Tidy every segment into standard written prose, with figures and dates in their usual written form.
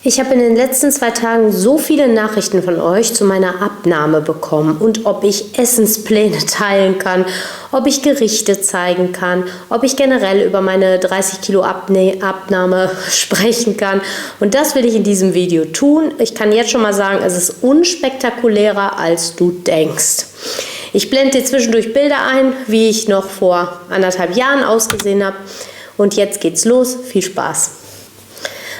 Ich habe in den letzten 2 Tagen so viele Nachrichten von euch zu meiner Abnahme bekommen und ob ich Essenspläne teilen kann, ob ich Gerichte zeigen kann, ob ich generell über meine 30 Kilo Abnahme sprechen kann. Und das will ich in diesem Video tun. Ich kann jetzt schon mal sagen, es ist unspektakulärer, als du denkst. Ich blende dir zwischendurch Bilder ein, wie ich noch vor 1,5 Jahren ausgesehen habe. Und jetzt geht's los. Viel Spaß!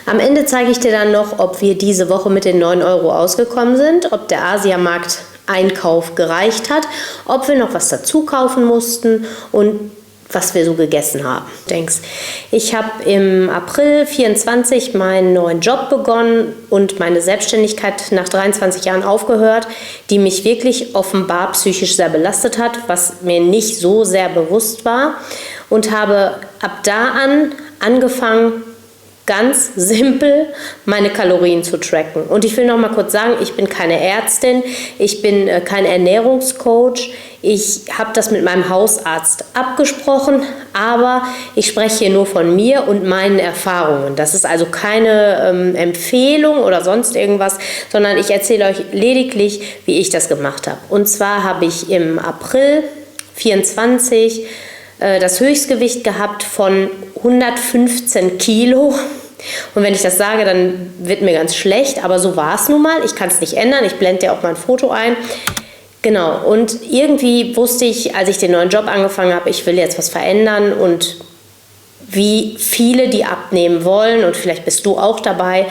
Am Ende zeige ich dir dann noch, ob wir diese Woche mit den 9 Euro ausgekommen sind, ob der Asiamarkt-Einkauf gereicht hat, ob wir noch was dazu kaufen mussten und was wir so gegessen haben. Ich habe im April 24 meinen neuen Job begonnen und meine Selbstständigkeit nach 23 Jahren aufgehört, die mich wirklich offenbar psychisch sehr belastet hat, was mir nicht so sehr bewusst war, und habe ab da an angefangen, ganz simpel meine Kalorien zu tracken. Und ich will noch mal kurz sagen, ich bin keine Ärztin, ich bin kein Ernährungscoach, ich habe das mit meinem Hausarzt abgesprochen, aber ich spreche hier nur von mir und meinen Erfahrungen. Das ist also keine Empfehlung oder sonst irgendwas, sondern ich erzähle euch lediglich, wie ich das gemacht habe. Und zwar habe ich im April 24 das Höchstgewicht gehabt von 115 Kilo. Und wenn ich das sage, dann wird mir ganz schlecht, aber so war es nun mal. Ich kann es nicht ändern, ich blende dir auch mal ein Foto ein. Genau, und irgendwie wusste ich, als ich den neuen Job angefangen habe, ich will jetzt was verändern, und wie viele, die abnehmen wollen, und vielleicht bist du auch dabei,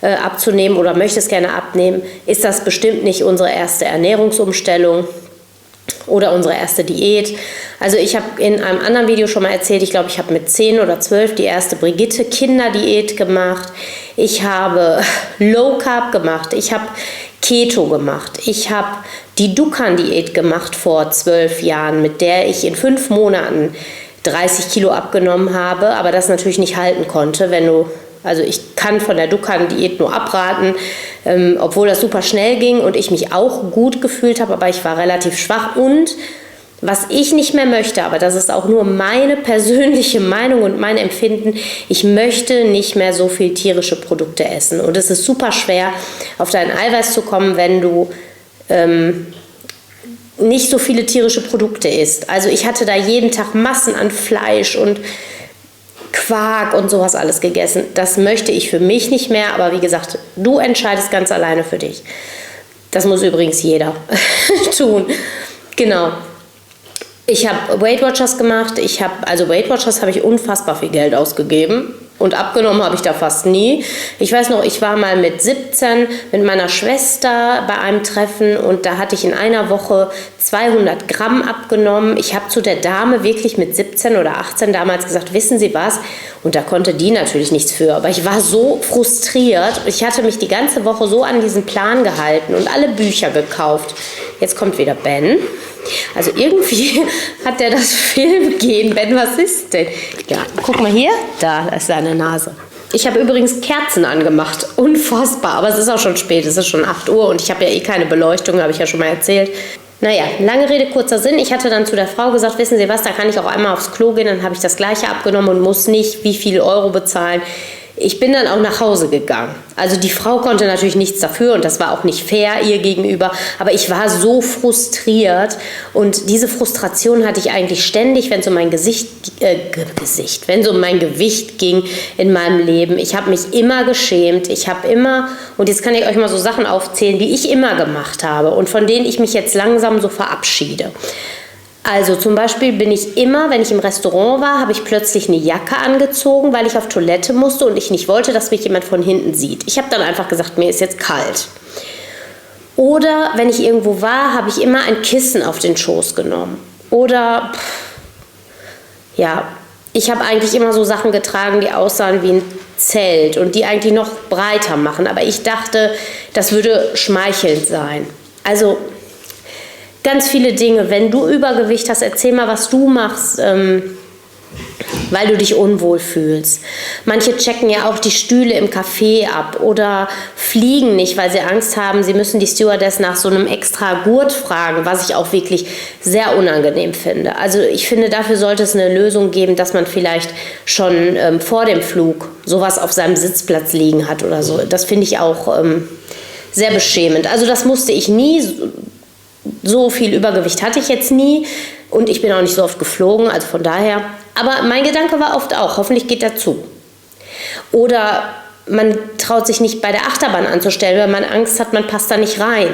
abzunehmen oder möchtest gerne abnehmen, ist das bestimmt nicht unsere erste Ernährungsumstellung oder unsere erste Diät. Also ich habe in einem anderen Video schon mal erzählt, ich glaube, ich habe mit 10 oder 12 die erste Brigitte-Kinderdiät gemacht. Ich habe Low Carb gemacht, ich habe Keto gemacht, ich habe die Dukan-Diät gemacht vor 12 Jahren, mit der ich in 5 Monaten 30 Kilo abgenommen habe, aber das natürlich nicht halten konnte, also ich kann von der Dukan-Diät nur abraten, obwohl das super schnell ging und ich mich auch gut gefühlt habe, aber ich war relativ schwach. Und was ich nicht mehr möchte, aber das ist auch nur meine persönliche Meinung und mein Empfinden, ich möchte nicht mehr so viel tierische Produkte essen. Und es ist super schwer, auf dein Eiweiß zu kommen, wenn du nicht so viele tierische Produkte isst. Also ich hatte da jeden Tag Massen an Fleisch und Quark und sowas alles gegessen. Das möchte ich für mich nicht mehr, aber wie gesagt, du entscheidest ganz alleine für dich. Das muss übrigens jeder tun. Genau. Ich habe Weight Watchers gemacht. Weight Watchers habe ich unfassbar viel Geld ausgegeben. Und abgenommen habe ich da fast nie. Ich weiß noch, ich war mal mit 17 mit meiner Schwester bei einem Treffen und da hatte ich in einer Woche 200 Gramm abgenommen. Ich habe zu der Dame wirklich mit 17 oder 18 damals gesagt, wissen Sie was? Und da konnte die natürlich nichts für. Aber ich war so frustriert. Ich hatte mich die ganze Woche so an diesen Plan gehalten und alle Bücher gekauft. Jetzt kommt wieder Ben. Also irgendwie hat der das Filmgehen. Ben, was ist denn? Ja, guck mal hier. Da ist seine Nase. Ich habe übrigens Kerzen angemacht. Unfassbar. Aber es ist auch schon spät. Es ist schon 8 Uhr und ich habe ja eh keine Beleuchtung, habe ich ja schon mal erzählt. Naja, lange Rede, kurzer Sinn. Ich hatte dann zu der Frau gesagt, wissen Sie was, da kann ich auch einmal aufs Klo gehen, dann habe ich das Gleiche abgenommen und muss nicht wie viel Euro bezahlen. Ich bin dann auch nach Hause gegangen. Also die Frau konnte natürlich nichts dafür und das war auch nicht fair ihr gegenüber. Aber ich war so frustriert und diese Frustration hatte ich eigentlich ständig, wenn es um mein wenn es um mein Gewicht ging in meinem Leben. Ich habe mich immer geschämt. Ich habe immer, und jetzt kann ich euch mal so Sachen aufzählen, die ich immer gemacht habe und von denen ich mich jetzt langsam so verabschiede. Also zum Beispiel bin ich immer, wenn ich im Restaurant war, habe ich plötzlich eine Jacke angezogen, weil ich auf Toilette musste und ich nicht wollte, dass mich jemand von hinten sieht. Ich habe dann einfach gesagt, mir ist jetzt kalt. Oder wenn ich irgendwo war, habe ich immer ein Kissen auf den Schoß genommen. Oder, ich habe eigentlich immer so Sachen getragen, die aussahen wie ein Zelt und die eigentlich noch breiter machen. Aber ich dachte, das würde schmeichelnd sein. Also ganz viele Dinge. Wenn du Übergewicht hast, erzähl mal, was du machst. weil du dich unwohl fühlst. Manche checken ja auch die Stühle im Café ab oder fliegen nicht, weil sie Angst haben, sie müssen die Stewardess nach so einem extra Gurt fragen, was ich auch wirklich sehr unangenehm finde. Also ich finde, dafür sollte es eine Lösung geben, dass man vielleicht schon vor dem Flug sowas auf seinem Sitzplatz liegen hat oder so. Das finde ich auch sehr beschämend. Also das musste ich nie. So viel Übergewicht hatte ich jetzt nie und ich bin auch nicht so oft geflogen, also von daher. Aber mein Gedanke war oft auch, hoffentlich geht er zu. Oder man traut sich nicht bei der Achterbahn anzustellen, weil man Angst hat, man passt da nicht rein.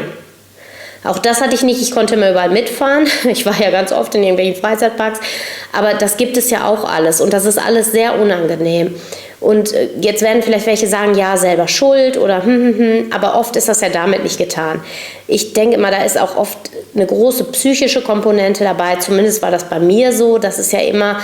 Auch das hatte ich nicht, ich konnte immer überall mitfahren. Ich war ja ganz oft in irgendwelchen Freizeitparks, aber das gibt es ja auch alles und das ist alles sehr unangenehm. Und jetzt werden vielleicht welche sagen, ja, selber schuld oder aber oft ist das ja damit nicht getan. Ich denke immer, da ist auch oft eine große psychische Komponente dabei, zumindest war das bei mir so, das ist ja immer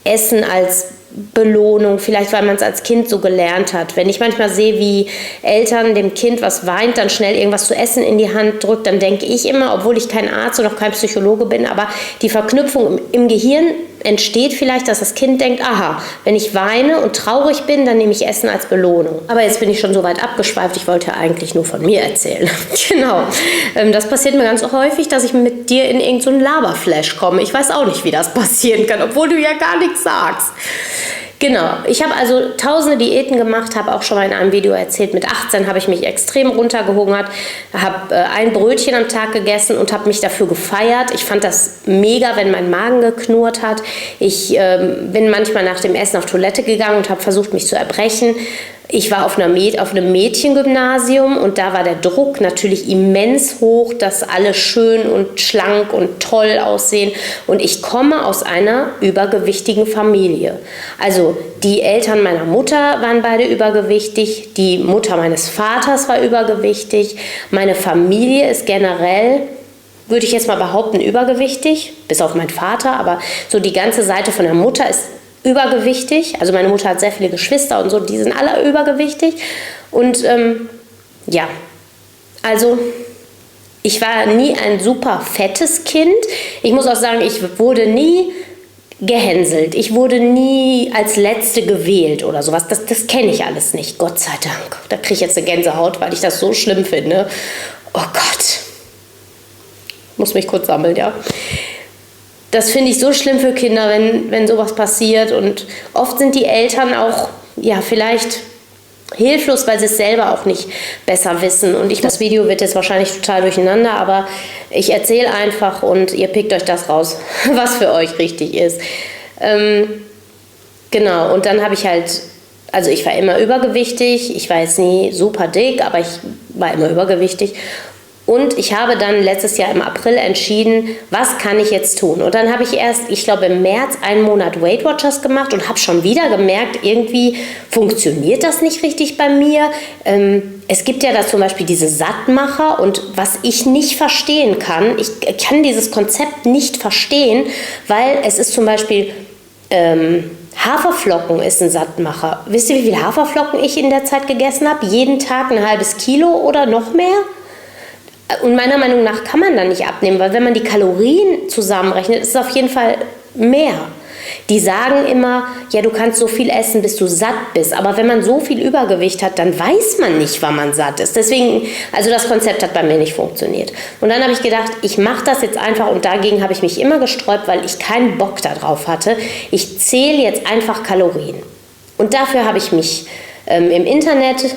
Essen als Belohnung, vielleicht weil man es als Kind so gelernt hat. Wenn ich manchmal sehe, wie Eltern dem Kind, was weint, dann schnell irgendwas zu essen in die Hand drückt, dann denke ich immer, obwohl ich kein Arzt und auch kein Psychologe bin, aber die Verknüpfung im Gehirn entsteht vielleicht, dass das Kind denkt, aha, wenn ich weine und traurig bin, dann nehme ich Essen als Belohnung. Aber jetzt bin ich schon so weit abgeschweift, ich wollte eigentlich nur von mir erzählen. Genau, das passiert mir ganz häufig, dass ich mit dir in irgendeinen so Laberflash komme. Ich weiß auch nicht, wie das passieren kann, obwohl du ja gar nichts sagst. Genau, ich habe also tausende Diäten gemacht, habe auch schon mal in einem Video erzählt, mit 18 habe ich mich extrem runtergehungert, habe ein Brötchen am Tag gegessen und habe mich dafür gefeiert. Ich fand das mega, wenn mein Magen geknurrt hat. Ich bin manchmal nach dem Essen auf Toilette gegangen und habe versucht, mich zu erbrechen. Ich war auf einem Mädchengymnasium und da war der Druck natürlich immens hoch, dass alle schön und schlank und toll aussehen. Und ich komme aus einer übergewichtigen Familie. Also die Eltern meiner Mutter waren beide übergewichtig, die Mutter meines Vaters war übergewichtig. Meine Familie ist generell, würde ich jetzt mal behaupten, übergewichtig, bis auf meinen Vater. Aber so die ganze Seite von der Mutter ist übergewichtig, also meine Mutter hat sehr viele Geschwister und so, die sind alle übergewichtig und ja, also ich war nie ein super fettes Kind. Ich muss auch sagen, ich wurde nie gehänselt, ich wurde nie als Letzte gewählt oder sowas, das kenne ich alles nicht, Gott sei Dank. Da kriege ich jetzt eine Gänsehaut, weil ich das so schlimm finde. Oh Gott, muss mich kurz sammeln, ja. Das finde ich so schlimm für Kinder, wenn sowas passiert. Und oft sind die Eltern auch, ja, vielleicht hilflos, weil sie es selber auch nicht besser wissen. Und das Video wird jetzt wahrscheinlich total durcheinander, aber ich erzähle einfach und ihr pickt euch das raus, was für euch richtig ist. Genau, und dann habe ich halt, also ich war immer übergewichtig. Ich war jetzt nie super dick, aber ich war immer übergewichtig. Und ich habe dann letztes Jahr im April entschieden, was kann ich jetzt tun? Und dann habe ich erst, ich glaube im März, einen Monat Weight Watchers gemacht und habe schon wieder gemerkt, irgendwie funktioniert das nicht richtig bei mir. Es gibt ja da zum Beispiel diese Sattmacher und was ich nicht verstehen kann, ich kann dieses Konzept nicht verstehen, weil es ist zum Beispiel Haferflocken ist ein Sattmacher. Wisst ihr, wie viel Haferflocken ich in der Zeit gegessen habe? Jeden Tag ein halbes Kilo oder noch mehr? Und meiner Meinung nach kann man da nicht abnehmen, weil wenn man die Kalorien zusammenrechnet, ist es auf jeden Fall mehr. Die sagen immer, ja, du kannst so viel essen, bis du satt bist. Aber wenn man so viel Übergewicht hat, dann weiß man nicht, wann man satt ist. Deswegen, also das Konzept hat bei mir nicht funktioniert. Und dann habe ich gedacht, ich mache das jetzt einfach und dagegen habe ich mich immer gesträubt, weil ich keinen Bock darauf hatte. Ich zähle jetzt einfach Kalorien. Und dafür habe ich mich im Internet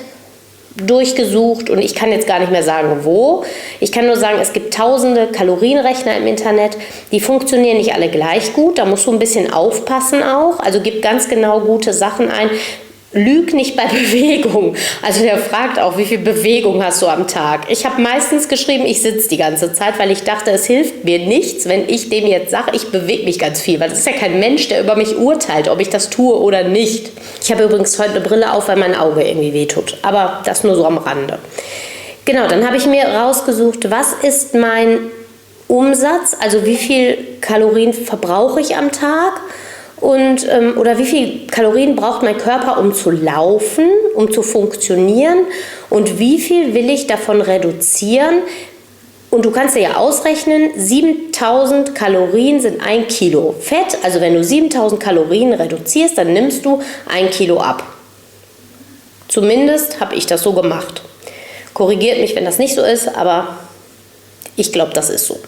durchgesucht und ich kann jetzt gar nicht mehr sagen, wo. Ich kann nur sagen, es gibt tausende Kalorienrechner im Internet, die funktionieren nicht alle gleich gut, da musst du ein bisschen aufpassen auch, also gib ganz genau gute Sachen ein. Lüg nicht bei Bewegung. Also der fragt auch, wie viel Bewegung hast du am Tag? Ich habe meistens geschrieben, ich sitze die ganze Zeit, weil ich dachte, es hilft mir nichts, wenn ich dem jetzt sage, ich bewege mich ganz viel. Weil das ist ja kein Mensch, der über mich urteilt, ob ich das tue oder nicht. Ich habe übrigens heute eine Brille auf, weil mein Auge irgendwie wehtut. Aber das nur so am Rande. Genau, dann habe ich mir rausgesucht, was ist mein Umsatz? Also wie viel Kalorien verbrauche ich am Tag? Und, oder wie viel Kalorien braucht mein Körper, um zu laufen, um zu funktionieren und wie viel will ich davon reduzieren, Und du kannst dir ja ausrechnen, 7000 Kalorien sind 1 Kilo Fett. Also wenn du 7000 Kalorien reduzierst, dann nimmst du 1 Kilo ab. Zumindest habe ich das so gemacht. Korrigiert mich, wenn das nicht so ist, aber ich glaube, das ist so.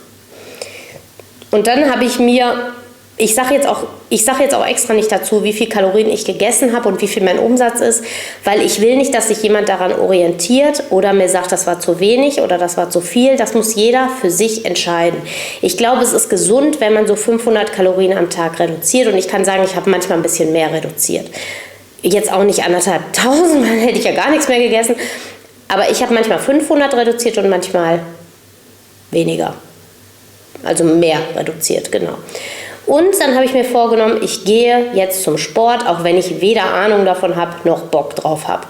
Und dann habe ich mir, ich sage jetzt auch extra nicht dazu, wie viel Kalorien ich gegessen habe und wie viel mein Umsatz ist, weil ich will nicht, dass sich jemand daran orientiert oder mir sagt, das war zu wenig oder das war zu viel. Das muss jeder für sich entscheiden. Ich glaube, es ist gesund, wenn man so 500 Kalorien am Tag reduziert, und ich kann sagen, ich habe manchmal ein bisschen mehr reduziert. Jetzt auch nicht 1500, dann hätte ich ja gar nichts mehr gegessen, aber ich habe manchmal 500 reduziert und manchmal weniger. Also mehr reduziert, genau. Und dann habe ich mir vorgenommen, ich gehe jetzt zum Sport, auch wenn ich weder Ahnung davon habe, noch Bock drauf habe.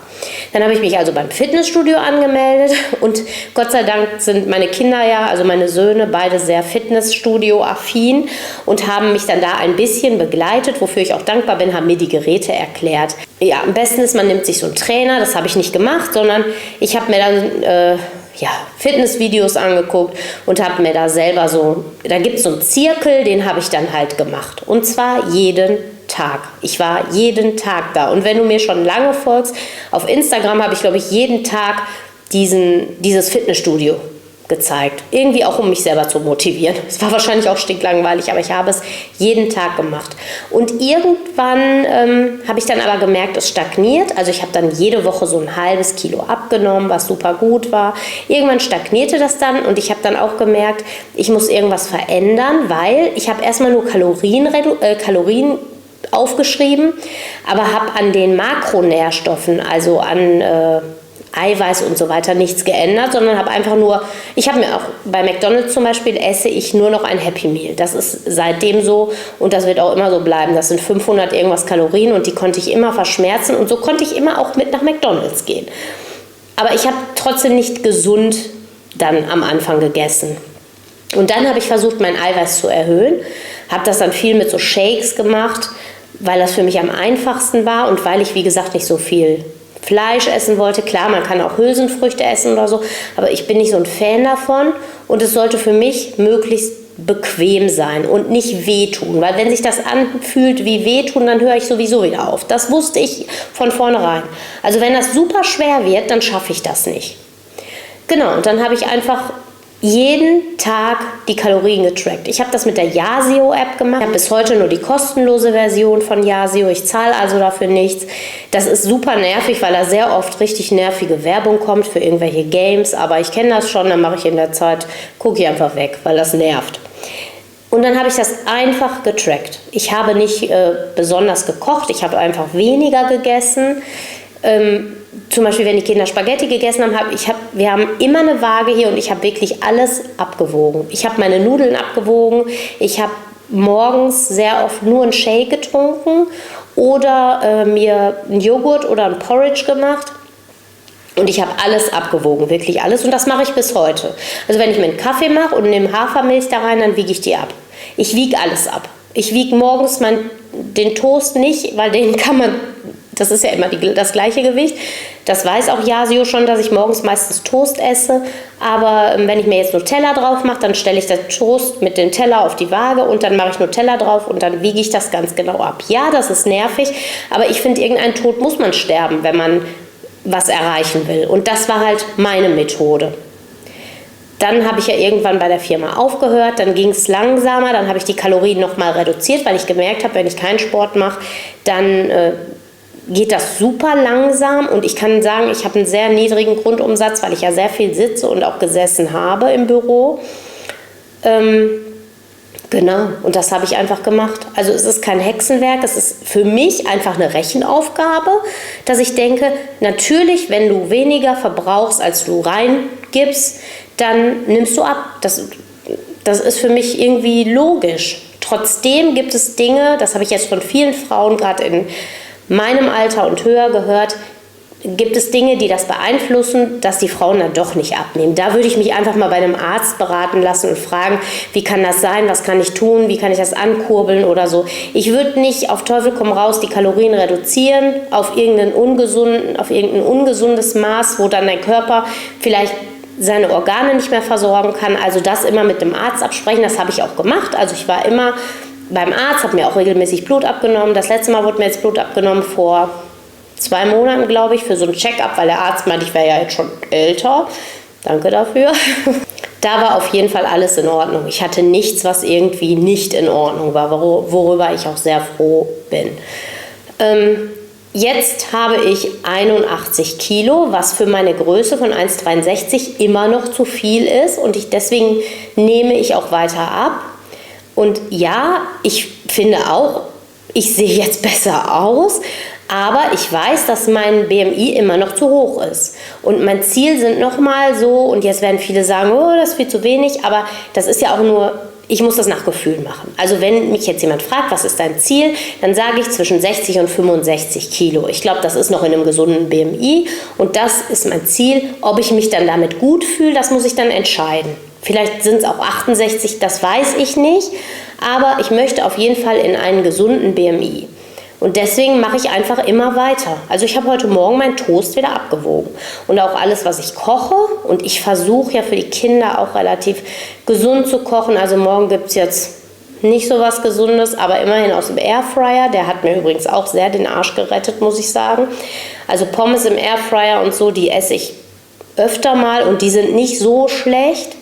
Dann habe ich mich also beim Fitnessstudio angemeldet und Gott sei Dank sind meine Kinder ja, also meine Söhne, beide sehr Fitnessstudio-affin und haben mich dann da ein bisschen begleitet, wofür ich auch dankbar bin, haben mir die Geräte erklärt. Ja, am besten ist, man nimmt sich so einen Trainer, das habe ich nicht gemacht, sondern ich habe mir dann Fitnessvideos angeguckt und habe mir da selber da gibt es so einen Zirkel, den habe ich dann halt gemacht. Und zwar jeden Tag. Ich war jeden Tag da. Und wenn du mir schon lange folgst, auf Instagram habe ich, glaube ich, jeden Tag dieses Fitnessstudio gezeigt. Irgendwie auch, um mich selber zu motivieren. Es war wahrscheinlich auch stinklangweilig, aber ich habe es jeden Tag gemacht. Und irgendwann habe ich dann aber gemerkt, es stagniert. Also ich habe dann jede Woche so ein halbes Kilo abgenommen, was super gut war. Irgendwann stagnierte das dann und ich habe dann auch gemerkt, ich muss irgendwas verändern, weil ich habe erstmal nur Kalorien aufgeschrieben, aber habe an den Makronährstoffen, also an Eiweiß und so weiter, nichts geändert, sondern habe einfach nur, ich habe mir auch bei McDonald's zum Beispiel, esse ich nur noch ein Happy Meal. Das ist seitdem so und das wird auch immer so bleiben. Das sind 500 irgendwas Kalorien und die konnte ich immer verschmerzen und so konnte ich immer auch mit nach McDonald's gehen. Aber ich habe trotzdem nicht gesund dann am Anfang gegessen. Und dann habe ich versucht, mein Eiweiß zu erhöhen, habe das dann viel mit so Shakes gemacht, weil das für mich am einfachsten war und weil ich, wie gesagt, nicht so viel Fleisch essen wollte. Klar, man kann auch Hülsenfrüchte essen oder so, aber ich bin nicht so ein Fan davon und es sollte für mich möglichst bequem sein und nicht wehtun, weil wenn sich das anfühlt wie wehtun, dann höre ich sowieso wieder auf. Das wusste ich von vornherein. Also wenn das super schwer wird, dann schaffe ich das nicht. Genau, und dann habe ich einfach jeden Tag die Kalorien getrackt. Ich habe das mit der Yasio-App gemacht. Ich habe bis heute nur die kostenlose Version von Yasio. Ich zahle also dafür nichts. Das ist super nervig, weil da sehr oft richtig nervige Werbung kommt für irgendwelche Games. Aber ich kenne das schon, dann mache ich in der Zeit, gucke ich einfach weg, weil das nervt. Und dann habe ich das einfach getrackt. Ich habe nicht besonders gekocht, ich habe einfach weniger gegessen. Zum Beispiel, wenn die Kinder Spaghetti gegessen haben, wir haben immer eine Waage hier und ich habe wirklich alles abgewogen. Ich habe meine Nudeln abgewogen, ich habe morgens sehr oft nur einen Shake getrunken oder mir einen Joghurt oder ein Porridge gemacht. Und ich habe alles abgewogen, wirklich alles. Und das mache ich bis heute. Also wenn ich mir einen Kaffee mache und nehme Hafermilch da rein, dann wiege ich die ab. Ich wiege alles ab. Ich wiege morgens den Toast nicht, weil den kann man, das ist ja immer das gleiche Gewicht. Das weiß auch Yasio schon, dass ich morgens meistens Toast esse. Aber wenn ich mir jetzt Nutella drauf mache, dann stelle ich den Toast mit dem Teller auf die Waage und dann mache ich Nutella drauf und dann wiege ich das ganz genau ab. Ja, das ist nervig, aber ich finde, irgendein Tod muss man sterben, wenn man was erreichen will. Und das war halt meine Methode. Dann habe ich ja irgendwann bei der Firma aufgehört, dann ging es langsamer, dann habe ich die Kalorien nochmal reduziert, weil ich gemerkt habe, wenn ich keinen Sport mache, dann geht das super langsam und ich kann sagen, ich habe einen sehr niedrigen Grundumsatz, weil ich ja sehr viel sitze und auch gesessen habe im Büro. Genau, und das habe ich einfach gemacht. Also es ist kein Hexenwerk, es ist für mich einfach eine Rechenaufgabe, dass ich denke, natürlich, wenn du weniger verbrauchst, als du reingibst, dann nimmst du ab. Das ist für mich irgendwie logisch. Trotzdem gibt es Dinge, das habe ich jetzt von vielen Frauen gerade in meinem Alter und höher gehört, gibt es Dinge, die das beeinflussen, dass die Frauen dann doch nicht abnehmen. Da würde ich mich einfach mal bei einem Arzt beraten lassen und fragen, wie kann das sein, was kann ich tun, wie kann ich das ankurbeln oder so. Ich würde nicht auf Teufel komm raus die Kalorien reduzieren auf irgendein ungesundes Maß, wo dann dein Körper vielleicht seine Organe nicht mehr versorgen kann. Also das immer mit dem Arzt absprechen, das habe ich auch gemacht. Also ich war immer beim Arzt, habe mir auch regelmäßig Blut abgenommen. Das letzte Mal wurde mir jetzt Blut abgenommen vor 2 Monaten, glaube ich, für so ein Check-up, weil der Arzt meinte, ich wäre ja jetzt schon älter. Danke dafür. Da war auf jeden Fall alles in Ordnung. Ich hatte nichts, was irgendwie nicht in Ordnung war, worüber ich auch sehr froh bin. Jetzt habe ich 81 Kilo, was für meine Größe von 1,63 immer noch zu viel ist. Und deswegen nehme ich auch weiter ab. Und ja, ich finde auch, ich sehe jetzt besser aus. Aber ich weiß, dass mein BMI immer noch zu hoch ist. Und mein Ziel sind nochmal so, und jetzt werden viele sagen, oh, das ist viel zu wenig, aber das ist ja auch nur, ich muss das nach Gefühl machen. Also wenn mich jetzt jemand fragt, was ist dein Ziel, dann sage ich zwischen 60 und 65 Kilo. Ich glaube, das ist noch in einem gesunden BMI und das ist mein Ziel. Ob ich mich dann damit gut fühle, das muss ich dann entscheiden. Vielleicht sind es auch 68, das weiß ich nicht, aber ich möchte auf jeden Fall in einen gesunden BMI. Und deswegen mache ich einfach immer weiter. Also ich habe heute Morgen meinen Toast wieder abgewogen. Und auch alles, was ich koche. Und ich versuche ja für die Kinder auch relativ gesund zu kochen. Also morgen gibt es jetzt nicht so was Gesundes, aber immerhin aus dem Airfryer. Der hat mir übrigens auch sehr den Arsch gerettet, muss ich sagen. Also Pommes im Airfryer und so, die esse ich öfter mal. Und die sind nicht so schlecht.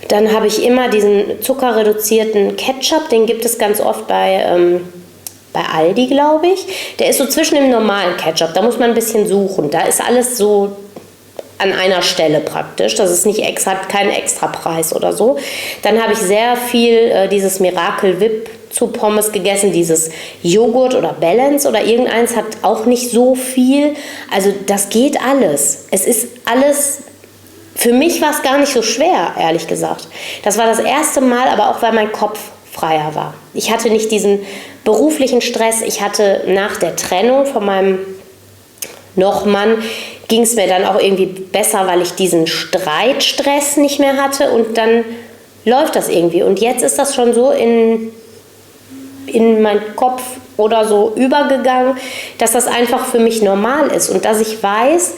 Dann habe ich immer diesen zuckerreduzierten Ketchup. Den gibt es ganz oft bei Aldi, glaube ich. Der ist so zwischen dem normalen Ketchup. Da muss man ein bisschen suchen. Da ist alles so an einer Stelle praktisch. Das ist nicht hat keinen Extrapreis oder so. Dann habe ich sehr viel dieses Miracle Whip zu Pommes gegessen. Dieses Joghurt oder Balance oder irgendeins hat auch nicht so viel. Also das geht alles. Es ist alles. Für mich war es gar nicht so schwer, ehrlich gesagt. Das war das erste Mal, aber auch weil mein Kopf freier war. Ich hatte nicht diesen beruflichen Stress. Ich hatte nach der Trennung von meinem Nochmann, ging es mir dann auch irgendwie besser, weil ich diesen Streitstress nicht mehr hatte und dann läuft das irgendwie. Und jetzt ist das schon so in meinen Kopf oder so übergegangen, dass das einfach für mich normal ist und dass ich weiß,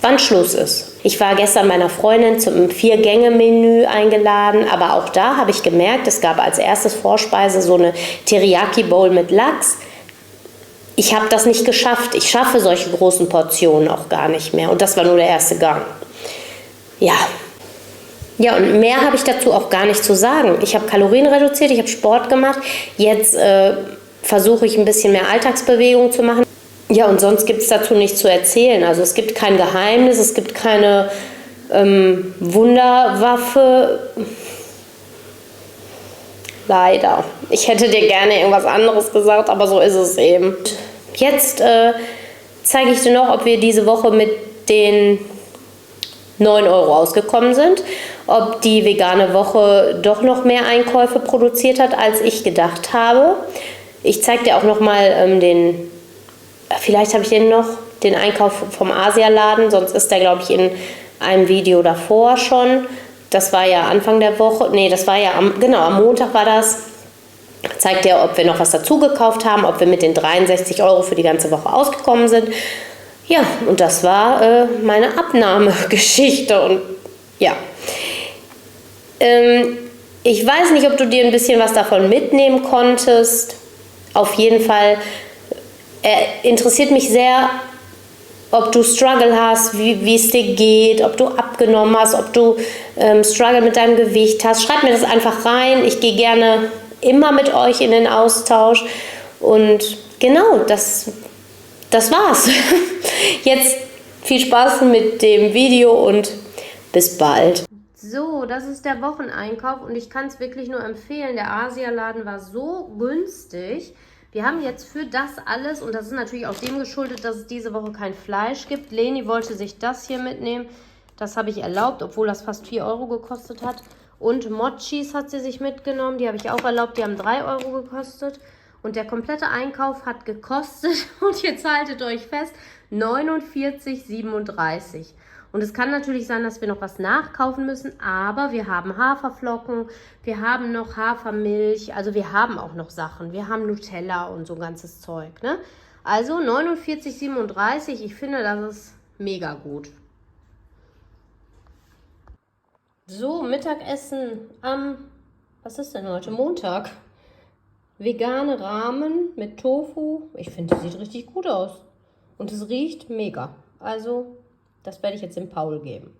wann Schluss ist. Ich war gestern meiner Freundin zum 4-Gänge-Menü eingeladen, aber auch da habe ich gemerkt, es gab als erstes Vorspeise so eine Teriyaki-Bowl mit Lachs. Ich habe das nicht geschafft. Ich schaffe solche großen Portionen auch gar nicht mehr. Und das war nur der erste Gang. Ja. Ja, und mehr habe ich dazu auch gar nicht zu sagen. Ich habe Kalorien reduziert, ich habe Sport gemacht. Jetzt versuche ich ein bisschen mehr Alltagsbewegung zu machen. Ja, und sonst gibt es dazu nichts zu erzählen. Also es gibt kein Geheimnis, es gibt keine Wunderwaffe. Leider. Ich hätte dir gerne irgendwas anderes gesagt, aber so ist es eben. Jetzt zeige ich dir noch, ob wir diese Woche mit den 9 Euro ausgekommen sind. Ob die vegane Woche doch noch mehr Einkäufe produziert hat, als ich gedacht habe. Ich zeige dir auch noch mal vielleicht habe ich den Einkauf vom Asialaden, sonst ist der, glaube ich, in einem Video davor schon. Das war ja Anfang der Woche, das war ja am Montag war das. Zeigt ja, ob wir noch was dazu gekauft haben, ob wir mit den 63 Euro für die ganze Woche ausgekommen sind. Ja, und das war meine Abnahmegeschichte und ja. Ich weiß nicht, ob du dir ein bisschen was davon mitnehmen konntest. Auf jeden Fall interessiert mich sehr, ob du Struggle hast, wie es dir geht, ob du abgenommen hast, ob du Struggle mit deinem Gewicht hast. Schreib mir das einfach rein. Ich gehe gerne immer mit euch in den Austausch. Und genau, das war's. Jetzt viel Spaß mit dem Video und bis bald. So, das ist der Wocheneinkauf und ich kann es wirklich nur empfehlen. Der Asialaden war so günstig. Wir haben jetzt für das alles, und das ist natürlich auch dem geschuldet, dass es diese Woche kein Fleisch gibt. Leni wollte sich das hier mitnehmen. Das habe ich erlaubt, obwohl das fast 4 Euro gekostet hat. Und Mochis hat sie sich mitgenommen. Die habe ich auch erlaubt. Die haben 3 Euro gekostet. Und der komplette Einkauf hat gekostet, und jetzt haltet euch fest, 49,37. Und es kann natürlich sein, dass wir noch was nachkaufen müssen, aber wir haben Haferflocken, wir haben noch Hafermilch, also wir haben auch noch Sachen. Wir haben Nutella und so ein ganzes Zeug, ne? Also 49,37, ich finde, das ist mega gut. So, Mittagessen was ist denn heute? Montag. Vegane Ramen mit Tofu. Ich finde, das sieht richtig gut aus. Und es riecht mega. Also, das werde ich jetzt dem Paul geben.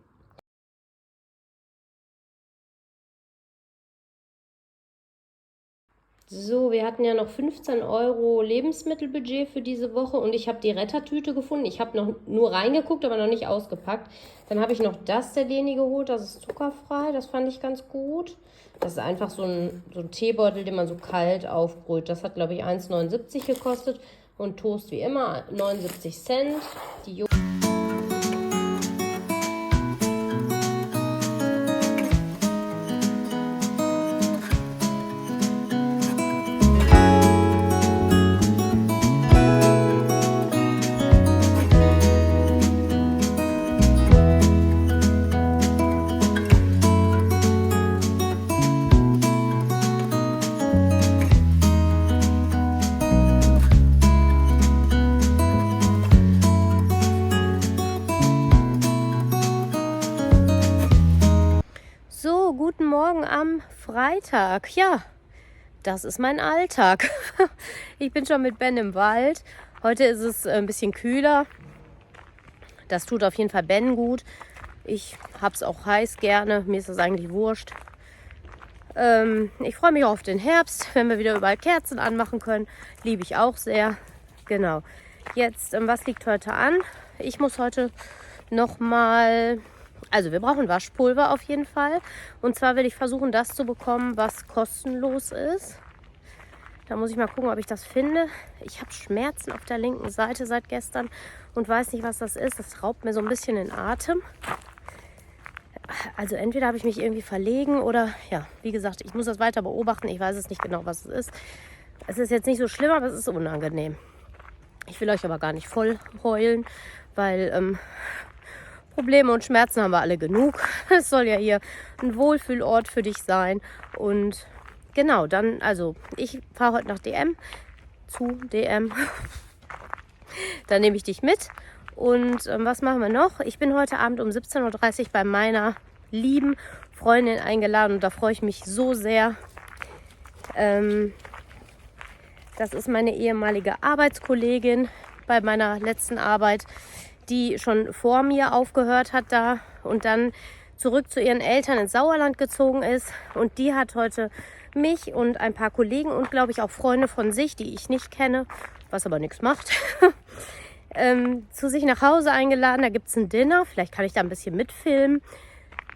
So, wir hatten ja noch 15 € Lebensmittelbudget für diese Woche und ich habe die Rettertüte gefunden. Ich habe noch nur reingeguckt, aber noch nicht ausgepackt. Dann habe ich noch das der Leni geholt, das ist zuckerfrei, das fand ich ganz gut. Das ist einfach so ein Teebeutel, den man so kalt aufbrüht. Das hat, glaube ich, 1,79 gekostet und Toast wie immer 79 Cent. Die So, guten Morgen am Freitag. Ja, das ist mein Alltag. Ich bin schon mit Ben im Wald. Heute ist es ein bisschen kühler. Das tut auf jeden Fall Ben gut. Ich habe es auch heiß gerne. Mir ist das eigentlich wurscht. Ich freue mich auch auf den Herbst, wenn wir wieder überall Kerzen anmachen können. Liebe ich auch sehr. Genau. Jetzt, was liegt heute an? Ich muss heute nochmal... Also wir brauchen Waschpulver auf jeden Fall. Und zwar will ich versuchen, das zu bekommen, was kostenlos ist. Da muss ich mal gucken, ob ich das finde. Ich habe Schmerzen auf der linken Seite seit gestern und weiß nicht, was das ist. Das raubt mir so ein bisschen den Atem. Also entweder habe ich mich irgendwie verlegen oder, ja, wie gesagt, ich muss das weiter beobachten. Ich weiß es nicht genau, was es ist. Es ist jetzt nicht so schlimm, aber es ist unangenehm. Ich will euch aber gar nicht voll heulen, weil... Probleme und Schmerzen haben wir alle genug. Es soll ja hier ein Wohlfühlort für dich sein. Und genau, dann, also ich fahre heute nach DM, zu DM. Dann nehme ich dich mit. Und was machen wir noch? Ich bin heute Abend um 17:30 Uhr bei meiner lieben Freundin eingeladen und da freue ich mich so sehr. Das ist meine ehemalige Arbeitskollegin bei meiner letzten Arbeit, die schon vor mir aufgehört hat da und dann zurück zu ihren Eltern ins Sauerland gezogen ist. Und die hat heute mich und ein paar Kollegen und, glaube ich, auch Freunde von sich, die ich nicht kenne, was aber nichts macht, zu sich nach Hause eingeladen. Da gibt es ein Dinner, vielleicht kann ich da ein bisschen mitfilmen.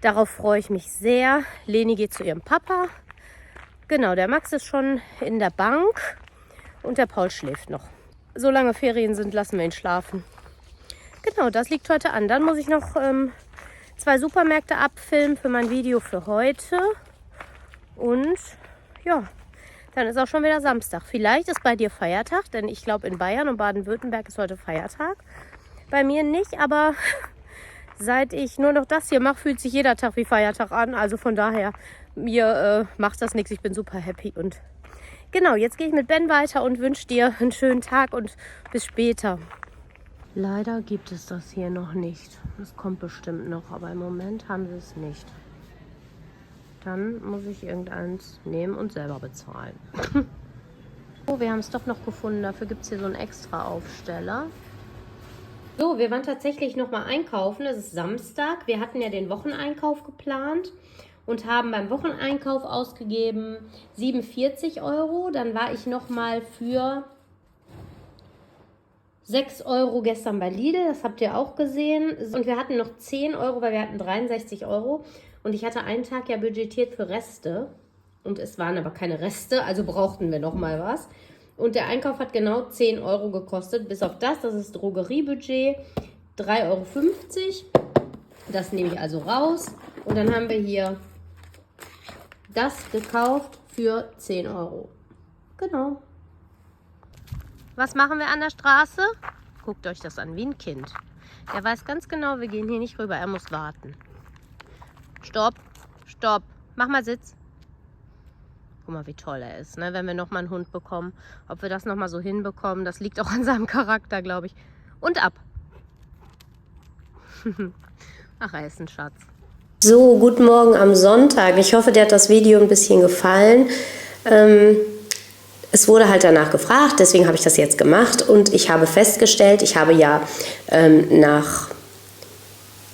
Darauf freue ich mich sehr. Leni geht zu ihrem Papa. Genau, der Max ist schon in der Bank und der Paul schläft noch. Solange Ferien sind, lassen wir ihn schlafen. Genau, das liegt heute an. Dann muss ich noch 2 Supermärkte abfilmen für mein Video für heute. Und ja, dann ist auch schon wieder Samstag. Vielleicht ist bei dir Feiertag, denn ich glaube in Bayern und Baden-Württemberg ist heute Feiertag. Bei mir nicht, aber seit ich nur noch das hier mache, fühlt sich jeder Tag wie Feiertag an. Also von daher, mir macht das nichts. Ich bin super happy. Und genau, jetzt gehe ich mit Ben weiter und wünsche dir einen schönen Tag und bis später. Leider gibt es das hier noch nicht. Das kommt bestimmt noch, aber im Moment haben sie es nicht. Dann muss ich irgendeins nehmen und selber bezahlen. Oh, wir haben es doch noch gefunden. Dafür gibt es hier so einen extra Aufsteller. So, wir waren tatsächlich noch mal einkaufen. Es ist Samstag. Wir hatten ja den Wocheneinkauf geplant und haben beim Wocheneinkauf ausgegeben 47 €. Dann war ich noch mal für 6 € gestern bei Lidl, das habt ihr auch gesehen. Und wir hatten noch 10 €, weil wir hatten 63 €. Und ich hatte einen Tag ja budgetiert für Reste. Und es waren aber keine Reste, also brauchten wir noch mal was. Und der Einkauf hat genau 10 € gekostet. Bis auf das ist Drogeriebudget, 3,50 €. Das nehme ich also raus. Und dann haben wir hier das gekauft für 10 €. Genau. Was machen wir an der Straße? Guckt euch das an, wie ein Kind. Er weiß ganz genau, wir gehen hier nicht rüber, er muss warten. Stopp, stopp, mach mal Sitz. Guck mal, wie toll er ist, ne? Wenn wir nochmal einen Hund bekommen. Ob wir das nochmal so hinbekommen, das liegt auch an seinem Charakter, glaube ich. Und ab. Ach, er ist ein Schatz. So, guten Morgen am Sonntag. Ich hoffe, dir hat das Video ein bisschen gefallen. Es wurde halt danach gefragt, deswegen habe ich das jetzt gemacht und ich habe festgestellt, ich habe ja nach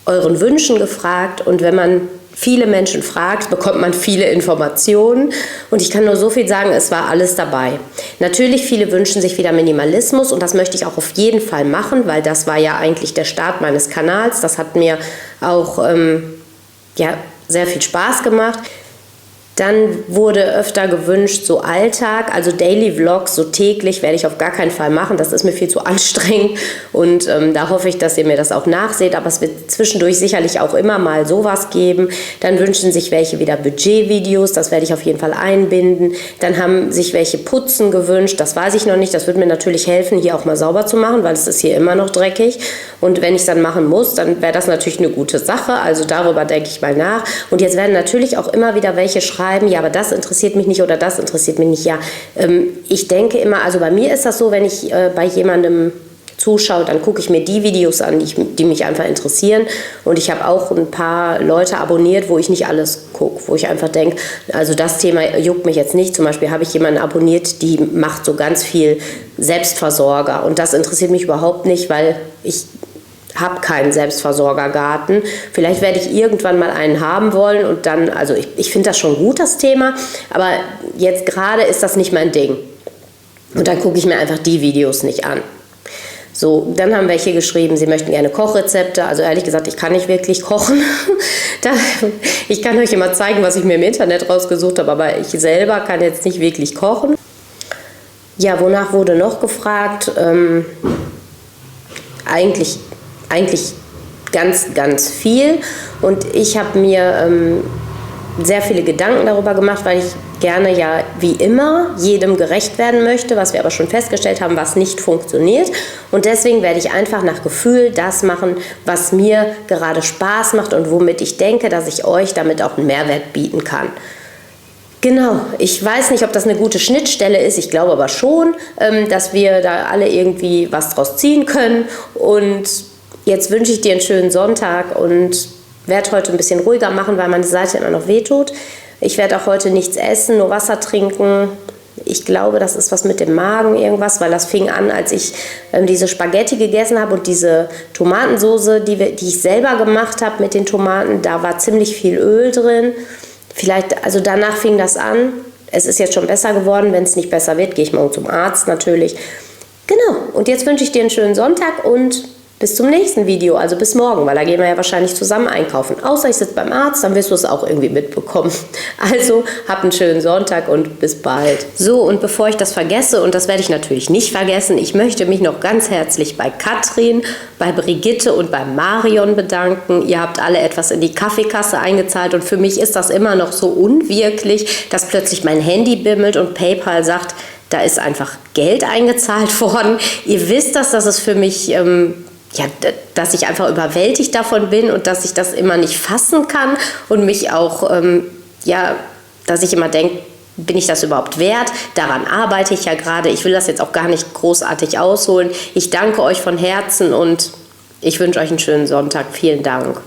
euren Wünschen gefragt und wenn man viele Menschen fragt, bekommt man viele Informationen und ich kann nur so viel sagen, es war alles dabei. Natürlich, viele wünschen sich wieder Minimalismus und das möchte ich auch auf jeden Fall machen, weil das war ja eigentlich der Start meines Kanals. Das hat mir auch sehr viel Spaß gemacht. Dann wurde öfter gewünscht, so Alltag, also Daily Vlogs, so täglich werde ich auf gar keinen Fall machen. Das ist mir viel zu anstrengend und da hoffe ich, dass ihr mir das auch nachseht. Aber es wird zwischendurch sicherlich auch immer mal sowas geben. Dann wünschen sich welche wieder Budgetvideos, das werde ich auf jeden Fall einbinden. Dann haben sich welche Putzen gewünscht, das weiß ich noch nicht. Das wird mir natürlich helfen, hier auch mal sauber zu machen, weil es ist hier immer noch dreckig. Und wenn ich es dann machen muss, dann wäre das natürlich eine gute Sache. Also darüber denke ich mal nach. Und jetzt werden natürlich auch immer wieder welche schreiben, ja, aber das interessiert mich nicht oder das interessiert mich nicht. Ja, ich denke immer, also bei mir ist das so, wenn ich bei jemandem zuschaue, dann gucke ich mir die Videos an, die mich einfach interessieren. Und ich habe auch ein paar Leute abonniert, wo ich nicht alles gucke, wo ich einfach denke, also das Thema juckt mich jetzt nicht. Zum Beispiel habe ich jemanden abonniert, die macht so ganz viel Selbstversorger. Und das interessiert mich überhaupt nicht, weil ich habe keinen Selbstversorgergarten. Vielleicht werde ich irgendwann mal einen haben wollen und dann, also ich finde das schon gut, das Thema, aber jetzt gerade ist das nicht mein Ding. Und dann gucke ich mir einfach die Videos nicht an. So, dann haben welche geschrieben, sie möchten gerne Kochrezepte. Also ehrlich gesagt, ich kann nicht wirklich kochen. Ich kann euch immer zeigen, was ich mir im Internet rausgesucht habe, aber ich selber kann jetzt nicht wirklich kochen. Ja, wonach wurde noch gefragt? Eigentlich ganz, ganz viel und ich habe mir sehr viele Gedanken darüber gemacht, weil ich gerne ja wie immer jedem gerecht werden möchte, was wir aber schon festgestellt haben, was nicht funktioniert und deswegen werde ich einfach nach Gefühl das machen, was mir gerade Spaß macht und womit ich denke, dass ich euch damit auch einen Mehrwert bieten kann. Genau, ich weiß nicht, ob das eine gute Schnittstelle ist, ich glaube aber schon, dass wir da alle irgendwie was draus ziehen können und jetzt wünsche ich dir einen schönen Sonntag und werde heute ein bisschen ruhiger machen, weil meine Seite immer noch wehtut. Ich werde auch heute nichts essen, nur Wasser trinken. Ich glaube, das ist was mit dem Magen irgendwas, weil das fing an, als ich diese Spaghetti gegessen habe und diese Tomatensoße, die ich selber gemacht habe mit den Tomaten, da war ziemlich viel Öl drin. Vielleicht, also danach fing das an. Es ist jetzt schon besser geworden. Wenn es nicht besser wird, gehe ich morgen zum Arzt natürlich. Genau, und jetzt wünsche ich dir einen schönen Sonntag und bis zum nächsten Video, also bis morgen, weil da gehen wir ja wahrscheinlich zusammen einkaufen. Außer ich sitze beim Arzt, dann wirst du es auch irgendwie mitbekommen. Also, habt einen schönen Sonntag und bis bald. So, und bevor ich das vergesse, und das werde ich natürlich nicht vergessen, ich möchte mich noch ganz herzlich bei Katrin, bei Brigitte und bei Marion bedanken. Ihr habt alle etwas in die Kaffeekasse eingezahlt und für mich ist das immer noch so unwirklich, dass plötzlich mein Handy bimmelt und PayPal sagt, da ist einfach Geld eingezahlt worden. Ihr wisst das ist für mich dass ich einfach überwältigt davon bin und dass ich das immer nicht fassen kann und mich auch, dass ich immer denke, bin ich das überhaupt wert? Daran arbeite ich ja gerade. Ich will das jetzt auch gar nicht großartig ausholen. Ich danke euch von Herzen und ich wünsche euch einen schönen Sonntag. Vielen Dank.